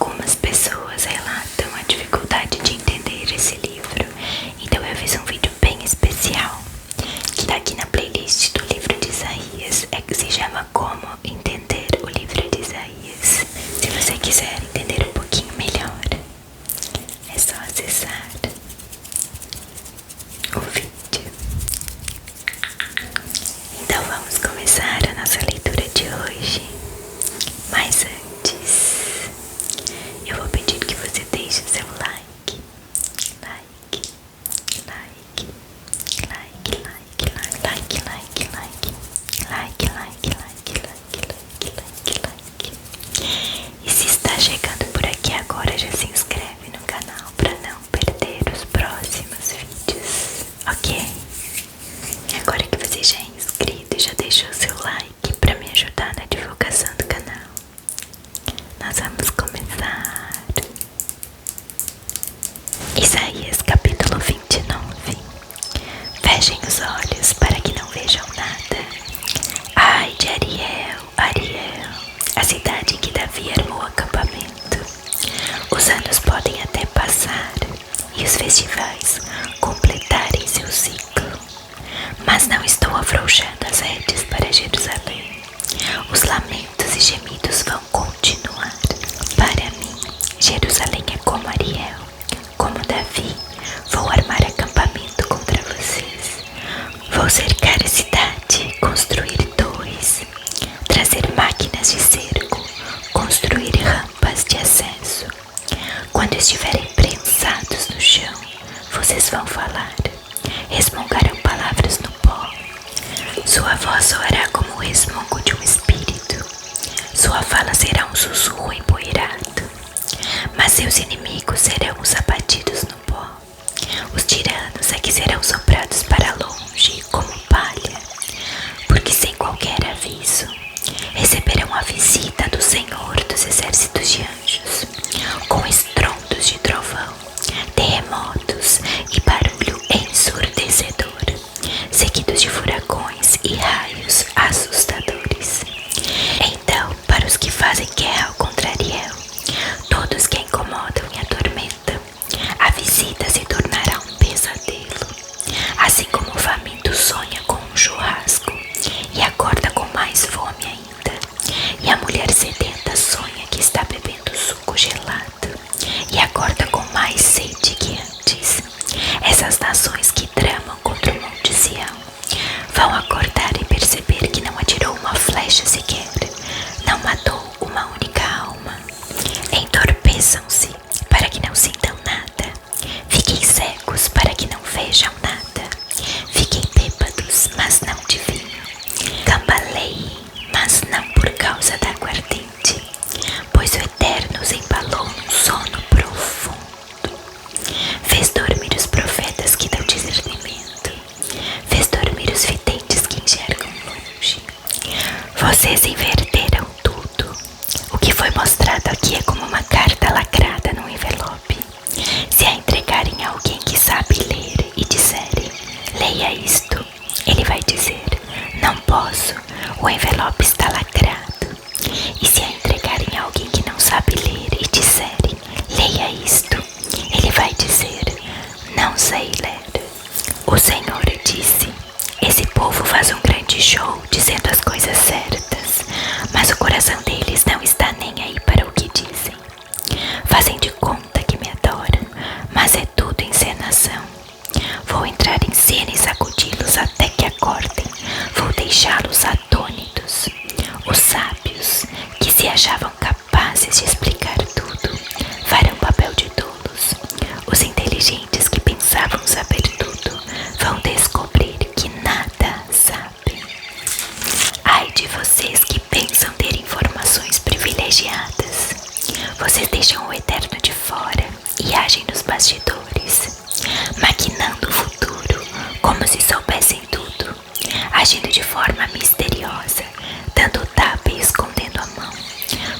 Algumas pessoas relatam a dificuldade de entender esse livro, então eu fiz um vídeo bem especial que tá aqui na playlist do livro de Isaías, que se chama Como Entender o Livro de Isaías. Se você quiser entender um pouquinho melhor, é só acessar o vídeo. Então vamos começar a nossa leitura de hoje. Mas antes, eu vou pedir que você deixe o seu like, like, like, like, like, like, like, like, like, like, like, like, like. E se está chegando por aqui agora, já se inscreve no canal para não perder os próximos vídeos, ok? E agora que você já é inscrito e já deixou o seu like para me ajudar na divulgação do canal, nós vamos começar. Isaías capítulo 29. Fechem os olhos para que não vejam nada. Ai de Ariel, Ariel, a cidade em que Davi armou acampamento. Os anos podem até passar e os festivais completarem seu ciclo, mas não estou afrouxando as redes para Jerusalém. Os lamentos e gemidos vão continuar. Para mim, Jerusalém é como Ariel, como Davi. Vou armar acampamento contra vocês. Vou cercar a cidade, construir torres, trazer máquinas de cerco, construir rampas de acesso. Quando estiverem prensados no chão, vocês vão falar, resmungarão palavras no pó. Sua voz soará como o resmungo de um espírito, sua fala será um sussurro empoeirado, mas seus inimigos serão os abatidos no pó. Os tiranos é que serão soprados para longe como palha, porque sem qualquer aviso receberão a visita do Senhor dos exércitos de anjos, com estrondos de trovão, terremotos e barulho ensurdecedor, seguidos de furacões e raios assustadores. Então, para os que fazem guerra ao contrariel, todos que a incomodam e atormentam, a visita se tornará um pesadelo. Assim como o faminto sonha com um churrasco e acorda com mais fome ainda, e a mulher sedenta sonha que está bebendo suco gelado e acorda com mais sede que antes. Essas nações que tramam contra o monte Sião vão acordar e perceber que não atirou uma flecha sequer, não matou uma única alma. Entorpeçam-se para que não sintam nada, fiquem cegos para que não vejam nada, fiquem bêbados, mas não de vinho, cambaleiem, mas não por causa da aguardente, pois o Eterno os embalou num sono profundo. Fez dormir os profetas que dão discernimento, fez dormir os videntes que enxergam longe. Vocês inverteram tudo. O que foi mostrado aqui é como uma carta lacrada num envelope. Se a entregarem a alguém que sabe ler e disserem, leia isto, ele vai dizer, não posso, o envelope está lacrado. E se a entregarem a alguém que não sabe ler e disserem, leia isto, ele vai dizer, não sei ler. O Senhor disse, esse povo faz um grande show dizendo as coisas certas, mas o coração deles não está nem aí para o que dizem. Fazem de conta que me adoram, mas é tudo encenação. Vou entrar em cena e sacudi-los até que acordem. Vou deixá-los atônitos. Os sábios, que se achavam capazes de explicar tudo, farão papel de tolos. Os inteligentes que pensavam saber tudo vão descobrir que nada sabem. Ai de vocês que pensam ter informações privilegiadas. Vocês deixam o Eterno de fora e agem nos bastidores, maquinando o futuro como se soubessem tudo, agindo de forma misteriosa, dando tapa e escondendo a mão.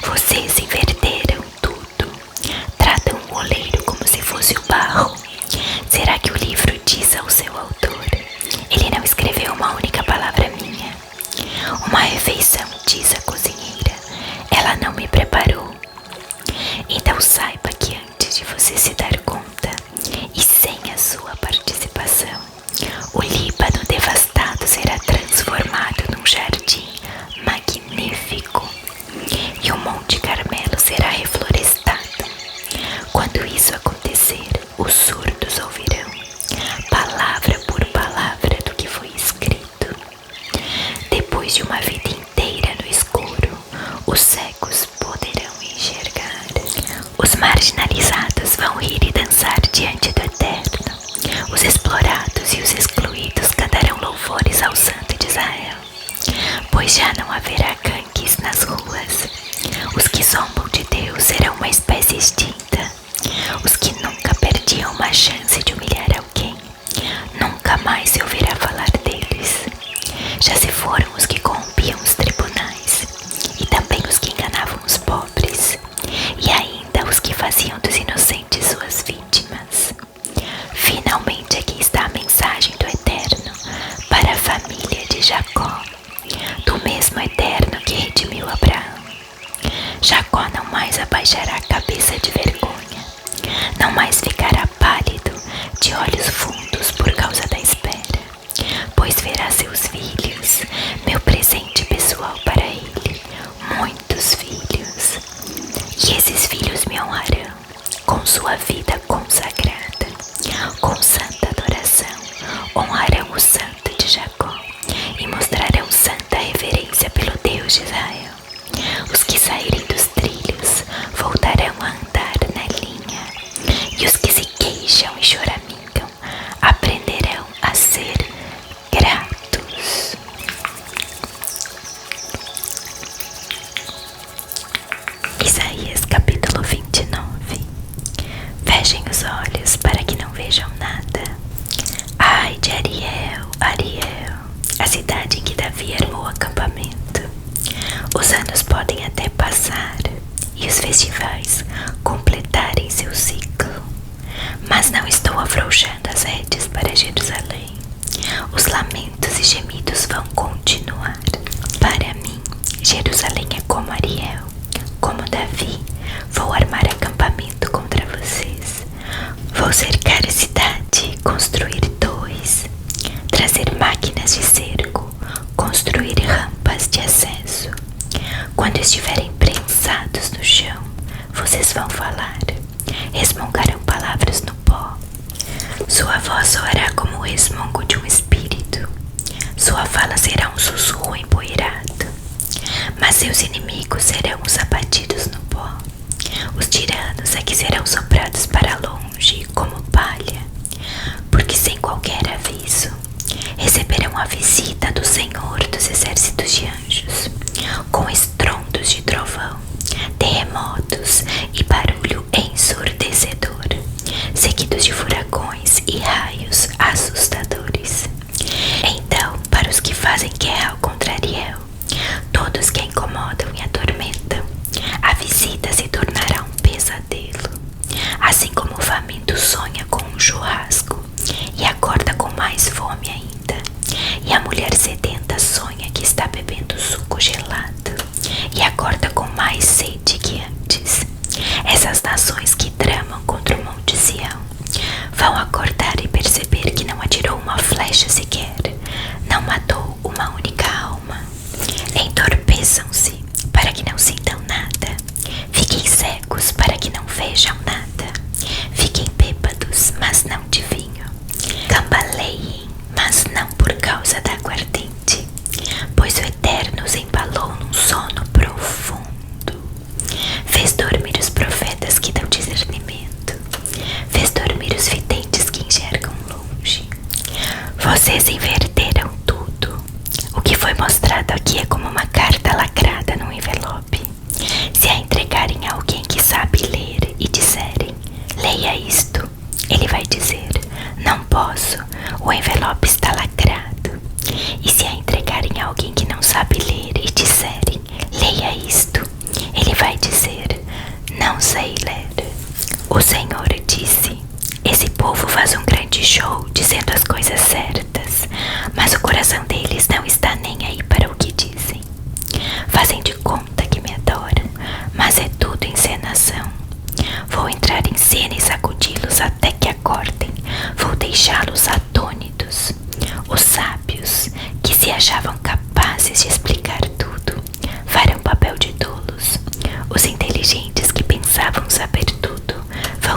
Vocês inverteram tudo, tratam o oleiro como se fosse o barro. Será que o livro diz ao seu autor, ele não escreveu uma única palavra minha? Uma refeição, diz a cozinheira, ela não me preparou. Então Quando isso acontecer, os surdos ouvirão, palavra por palavra do que foi escrito. Depois de uma vida inteira no escuro, os cegos poderão enxergar. Os marginalizados vão rir e dançar diante do Eterno. Os explorados e os excluídos cantarão louvores ao Santo de Israel. Pois já não haverá gangues nas ruas. Os que zombam de Deus serão uma espécie extinta. Os que nunca perdiam uma chance de humilhar alguém, nunca mais se ouvirá falar deles. Já se foram os que corrompiam os tribunais, e também os que enganavam os pobres, e ainda os que faziam dos inocentes suas vítimas. Finalmente aqui está a mensagem do Eterno para a família de Jacó, do mesmo Eterno que redimiu Abraão. Jacó não mais abaixará a cabeça de vergonha, não mais ficará pálido, de olhos fundos por causa da espera, pois verá seus filhos, meu presente pessoal para ele, muitos filhos. E esses filhos me honrarão com sua vida consagrada, com santa adoração, honrarão o Santo de Jacó e mostrarão santa reverência pelo Deus de Israel. Os que saírem dos trilhos voltarão a andar na linha, e os que se queixam e choramingam aprenderão a ser gratos. Isaías capítulo 29. Fechem os olhos para que não vejam nada. Ai de Ariel, Ariel, a cidade em que Davi armou acampamento. Os anos podem até passar e os festivais completarem seu ciclo, mas não estou afrouxando as redes para Jerusalém. Os lamentos e gemidos vão continuar. Para mim, Jerusalém é como Ariel, como Davi. Vou armar acampamento contra vocês. Vou cercar a cidade, construir torres, trazer máquinas de cerco, construir rampas de acesso. Quando estiverem prensados no chão, vocês vão falar, resmungarão palavras no pó. Sua voz soará como o resmungo de um espírito, sua fala será um sussurro empoeirado, mas seus inimigos serão os abatidos no pó. Os tiranos é que serão soprados para longe como palha, porque sem qualquer aviso receberão a visita do Senhor dos exércitos de anjos, com estrondos de trovão, terremotos e barulho ensurdecedor, seguidos de furacões e raios assustadores. Então, para os que fazem guerra ao contrariel, todos que a incomodam e atormentam, a visita se tornará um pesadelo. Assim como o faminto sonha com um churrasco e acorda com mais fome ainda, e a mulher sedenta sonha que está bebendo suco gelado e acorda com mais sede que antes. Essas nações que tramam contra o Monte Sião vão acordar e perceber que não atirou uma flecha sequer, não matou uma única alma. Entorpeçam-se para que não sintam nada, fiquem cegos para que não vejam nada, fiquem bêbados, mas não de vinho, cambaleiem, mas não por causa da aguardente, pois o Eterno os embalou num sono profundo. Fez dormir os profetas que dão discernimento, fez dormir os videntes que enxergam longe. Vocês inverteram tudo. O que foi mostrado aqui é como uma carta lacrada num envelope. Se a entregarem a alguém que sabe ler e disserem, leia isto, ele vai dizer, não posso, o envelope está lacrado. E se a entregarem a alguém que não sabe ler e disserem, leia isto, ele vai dizer, não sei ler. O Senhor disse, esse povo faz um grande show dizendo as coisas certas, mas o coração deles não está nem aí para o que dizem. Fazem de conta que me adoram, mas é tudo encenação. Vou entrar em cena e sacudi-los até que acordem. Vou deixá-los atônitos. Os sábios, que se achavam capazes de explicar tudo, farão papel de tolos. Os inteligentes que pensavam saber tudo, vão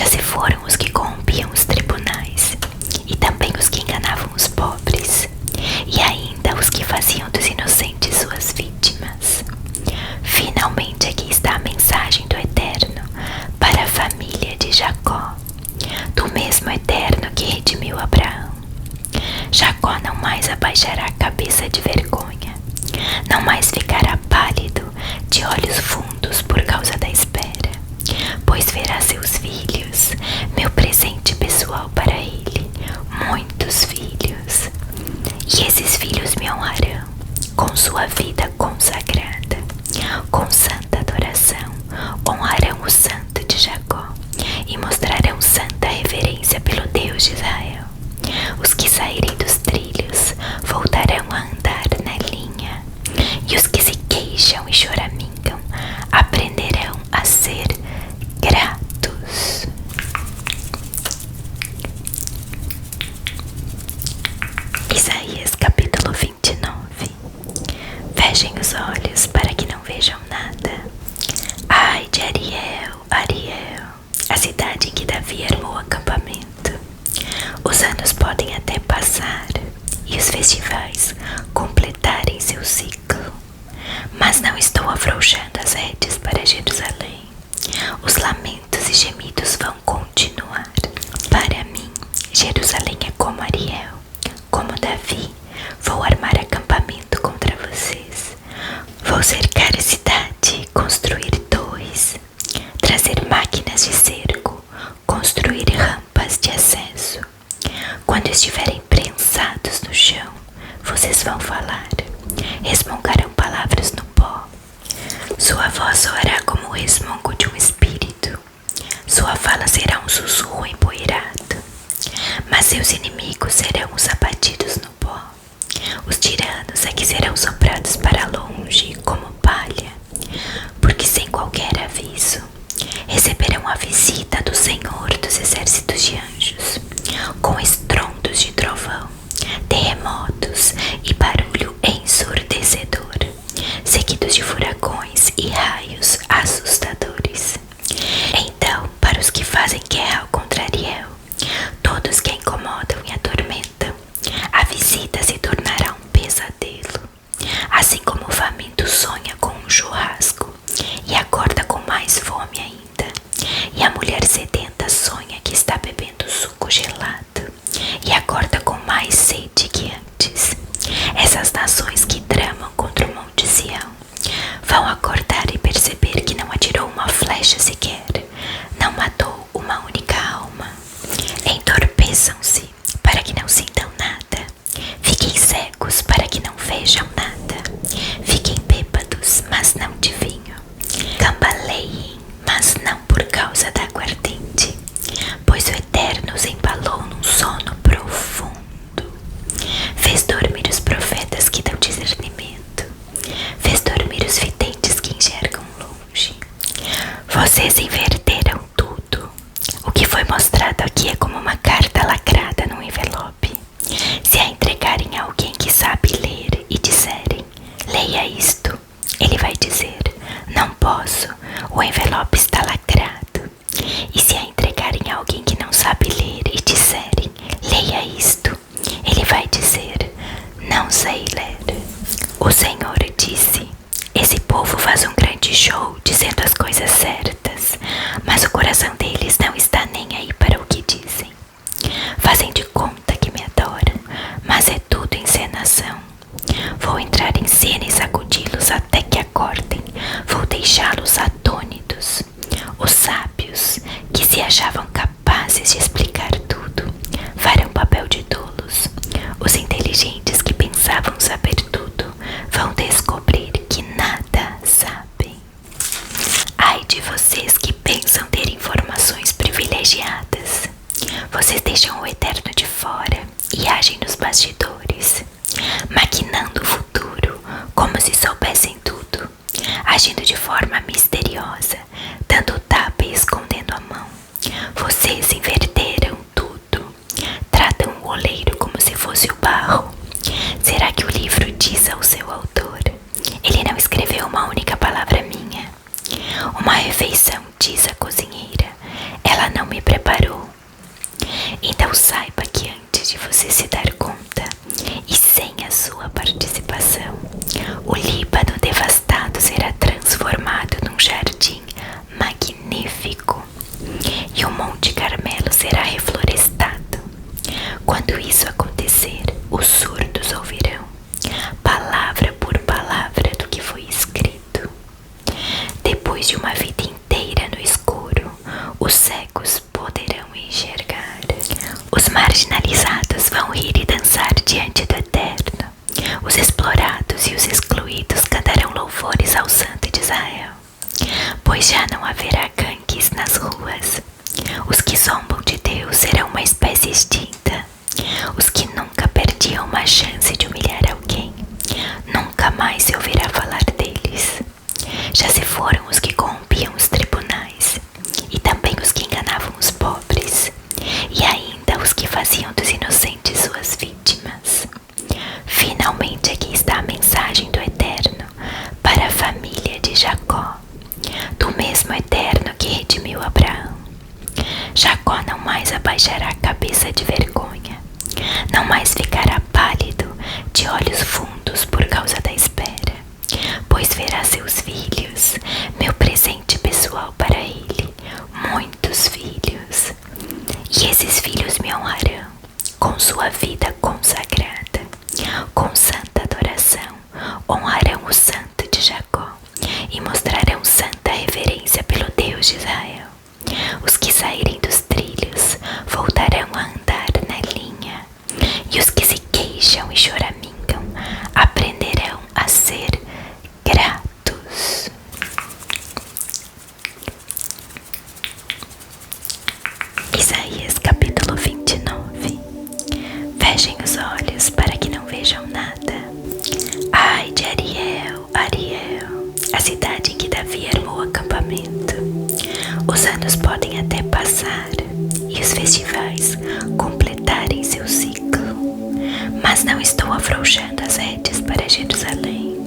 Já se foram os que corrompiam os tribunais, e também os que enganavam os pobres, e ainda os que faziam dos inocentes suas vítimas. Finalmente aqui está a mensagem do Eterno para a família de Jacó, do mesmo Eterno que redimiu Abraão. Jacó não mais abaixará a cabeça de vergonha, não mais ficará pálido, de olhos fundos por causa da espera, pois verá seus filhos, meu presente pessoal para ele, muitos filhos. E esses filhos me honrarão com sua vida consagrada, com santa adoração, honrarão o santo de Jacó e mostrarão santa reverência pelo Deus de Israel. Os que saírem dos trilhos voltarão a andar na linha, e os que se queixam e choramingam aprenderão a ser gratos. Isaías capítulo 29. Fechem os olhos para que não vejam nada. Ai de Ariel, Ariel, a cidade em que Davi armou acampamento. Os anos podem até passar e os festivais completarem seu ciclo, mas não estou afrouxando as redes para Jerusalém. Os lamentos e gemidos vão continuar. Para mim, Jerusalém é como Ariel, como Davi. Vou armar acampamento contra vocês. Vou cercar a cidade, construir torres, trazer máquinas de cerco, construir rampas de acesso. Quando estiverem prensados no chão, vocês vão falar, resmungarão palavras no pó. Sua voz soará como o resmungo de um espírito, sua fala será um sussurro empoeirado, mas seus inimigos serão os abatidos no pó. Os tiranos é que serão soprados para longe como palha, porque sem qualquer aviso receberão a visita do Senhor dos exércitos de anjos, com estrondos de trovão, terremotos e barulho ensurdecedor, seguidos de furacões e raios assustadores. Então, para os que fazem guerra contra Ariel, todos que a incomodam e atormentam, a visita se tornará um pesadelo, assim como o faminto sonha com um churrasco e acorda com mais fome ainda, e a mulher sedenta sonha que está bebendo suco gelado e acorda com mais sede que antes. Essas nações que tramam contra o monte Sião vão acordar e perceber que não atirou uma flecha sequer, não matou uma única alma. Entorpeçam-se para que não sintam nada, fiquem cegos para que não vejam nada, fiquem bêbados, mas não de vinho, cambaleiem, mas não por causa da aguardente, pois o Eterno os embalou num sono profundo. Fez dormir os profetas que dão discernimento, fez dormir os videntes que enxergam longe. Vocês inverteram tudo. O que foi mostrado aqui é como uma carta lacrada num envelope. Se a entregarem a alguém que sabe ler e disserem, leia isto, ele vai dizer, não posso, o envelope está lacrado. E se a entregarem a alguém que não sabe ler e disserem, leia isto, ele vai dizer, não sei ler. O Senhor disse, esse povo faz um grande show dizendo as coisas certas, mas o coração deles não está nem aí para o que dizem. Fazem de conta que me adoram, mas é tudo encenação. Vou entrar em cena e sacudi-los até que acordem. Vou deixá-los atônitos. Os sábios, que se achavam capazes de explicar tudo, farão papel de tolos. Os inteligentes que pensavam saber tudo, vão descobrir que nada sabem. Ai de vocês que pensam ter informações privilegiadas. Vocês deixam o Eterno de fora e agem nos bastidores, maquinando o futuro como se soubessem tudo, agindo de forma misteriosa, dando o tapa e escondendo a mão. Vocês inverteram tudo, tratam o oleiro como se fosse o barro. Será que o livro diz ao seu autor, ele não escreveu uma única palavra minha? Uma refeição, diz a cozinheira, ela não me preparou depois de uma vida inteira no escuro, os cegos poderão enxergar. Os marginalizados vão rir e dançar diante do Eterno. Os explorados e os excluídos cantarão louvores ao Santo de Israel, pois já não haverá gangues nas ruas. Os que zombam de Deus serão uma espécie extinta. Os que nunca perdiam uma chance de humilhar alguém, nunca mais se ouvirá falar deles. Já se foram os que corrompiam os tribunais, e também os que enganavam os pobres, e ainda os que faziam dos inocentes suas vítimas. Finalmente aqui está a mensagem do Eterno para a família de Jacó, do mesmo Eterno que redimiu Abraão. Jacó não mais abaixará a cabeça de vergonha, não mais ficará pálido, de olhos fundos por causa da espera, pois verá seus filhos, meu presente pessoal para ele, muitos filhos. E esses filhos me honrarão com sua vida consagrada, com santa adoração, honrarão o Santo de Jacó e mostrarão santa reverência pelo Deus de Israel. Os que saírem dos trilhos voltarão a andar na linha, e os que se queixam e choramingam aprenderão a ser gratos. Isaías capítulo 29. Fechem os olhos para que não vejam nada. Ai de Ariel, Ariel, a cidade em que Davi armou acampamento. Os anos podem até passar e os festivais completarem seu ciclo, mas não estou afrouxando as rédeas para Jerusalém.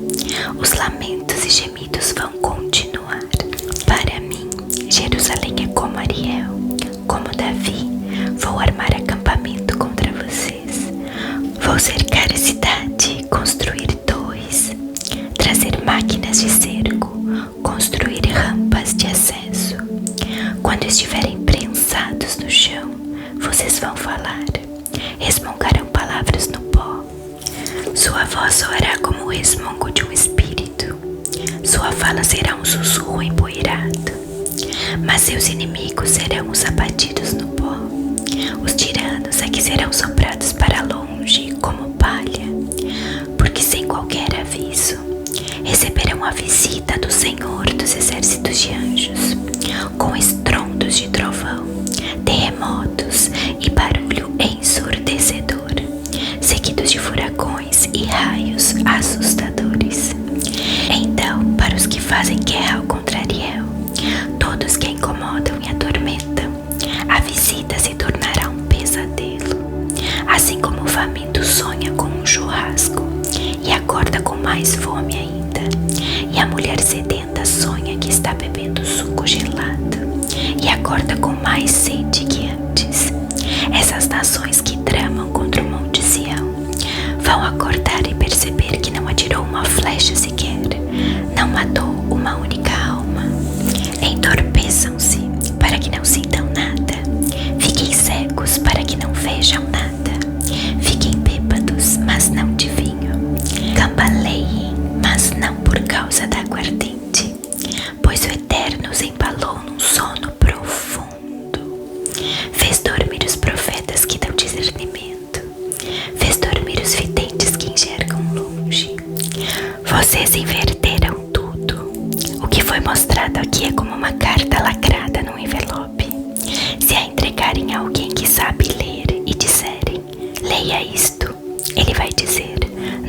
Os lamentos e gemidos vão continuar. Para mim, Jerusalém é como Ariel, como Davi. Vou armar acampamento contra vocês. Vou cercar a cidade, construir torres, trazer máquinas de cerco, construir rampas de acesso. Quando estiverem prensados no chão, vocês vão falar, resmungarão palavras no pó. Sua voz soará como o resmungo de um espírito, sua fala será um sussurro empoeirado, mas seus inimigos serão os abatidos no pó. Os tiranos é que serão soprados para longe como palha, porque sem qualquer aviso receberão a visita do Senhor dos exércitos de anjos, com estrondos de trovão, terremotos e barulho ensurdecedor, seguidos de furacões e raios assustadores. Então, para os que fazem guerra ao Ariel, todos que a incomodam e atormentam, a visita se tornará um pesadelo, assim como o faminto sonha com um churrasco e acorda com mais fome ainda, e a mulher sedenta sonha que está bebendo suco gelado e acorda com mais sede que antes. Essas nações que tramam contra o Monte Sião vão acordar e perceber que não atirou uma flecha sequer, não matou uma única alma. Entorpeçam-se para que não sintam nada, fiquem cegos para que não vejam nada, fiquem bêbados, mas não de vinho, cambaleiem, mas não por causa da aguardente, pois o Eterno os embalou num sono profundo. Fez dormir os profetas que dão discernimento, fez dormir os videntes que enxergam longe. Vocês inverteram tudo. O que foi mostrado aqui é como uma carta lacrada num envelope. Se a entregarem a alguém que sabe ler e disserem, leia isto, ele vai dizer,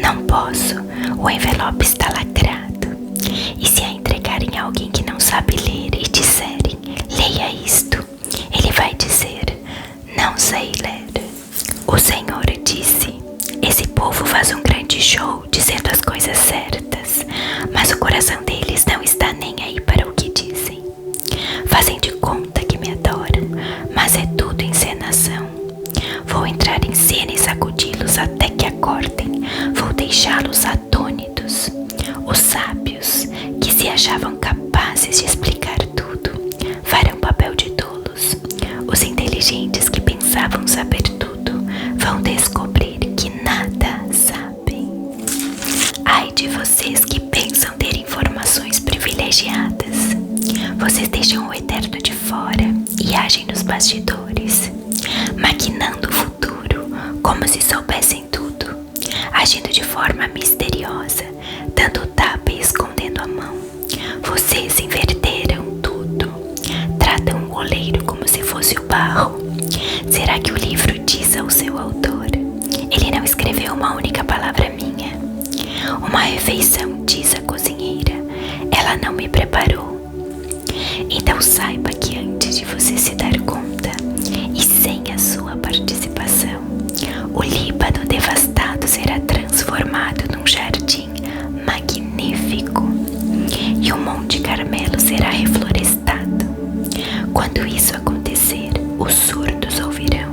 não posso, o envelope está lacrado. E se a entregarem a alguém que não sabe ler e disserem, leia isto, ele vai dizer, não sei ler. O Senhor disse, esse povo faz um grande show dizendo as coisas certas, mas o coração deles não está nem aí para o que dizem. Fazem de conta que me adoram, mas é tudo encenação. Vou entrar em cena e sacudi-los até que acordem. Vou deixá-los atônitos. Os sábios, que se achavam capazes de explicar tudo, farão papel de tolos. Os inteligentes que pensavam saber tudo, vão descobrir que nada sabem. Ai de vocês que pensam ter informações privilegiadas. Vocês deixam o eterno de fora e agem nos bastidores, maquinando o futuro como se soubessem tudo, agindo de forma misteriosa, dando tapa e escondendo a mão. Vocês inverteram tudo, tratam o oleiro como se fosse o barro. Será que o livro diz ao seu autor: ele não escreveu uma única palavra minha? Uma refeição, diz a cozinheira, ela não me preparou. Então saiba que antes de você se dar conta, e sem a sua participação, o Líbano devastado será transformado num jardim magnífico e o Monte Carmelo será reflorestado. Quando isso acontecer, os surdos ouvirão,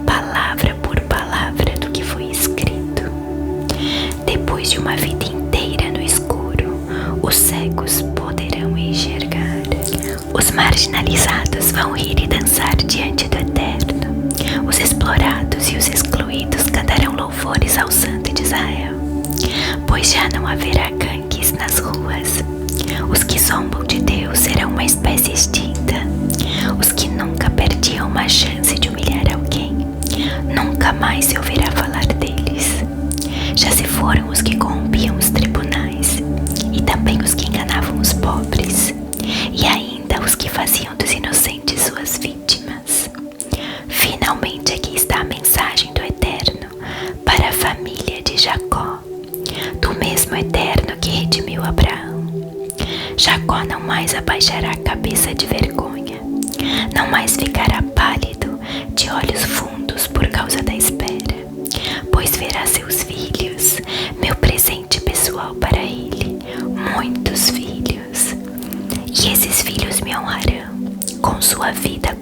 palavra por palavra do que foi escrito. Depois de uma vida inteira no escuro, os cegos poderão enxergar. Os marginalizados vão rir e dançar diante do Eterno. Os explorados e os excluídos cantarão louvores ao Santo de Israel, pois já não haverá gangues nas ruas. Os que zombam de Deus serão uma espécie extinta. Os que nunca perdiam uma chance de humilhar alguém, nunca mais se ouvirá falar deles. Já se foram os que corrompiam os tribunais, e também os que enganavam os pobres, e ainda os que faziam dos inocentes suas vítimas. Finalmente aqui está a mensagem do Eterno para a família de Jacó, do mesmo Eterno que redimiu Abraão. Jacó não mais abaixará a cabeça de vergonha, não mais ficará pálido, de olhos fundos por causa da espera, pois verá seus filhos, meu presente pessoal para ele, muitos filhos. E esses filhos me honrarão com sua vida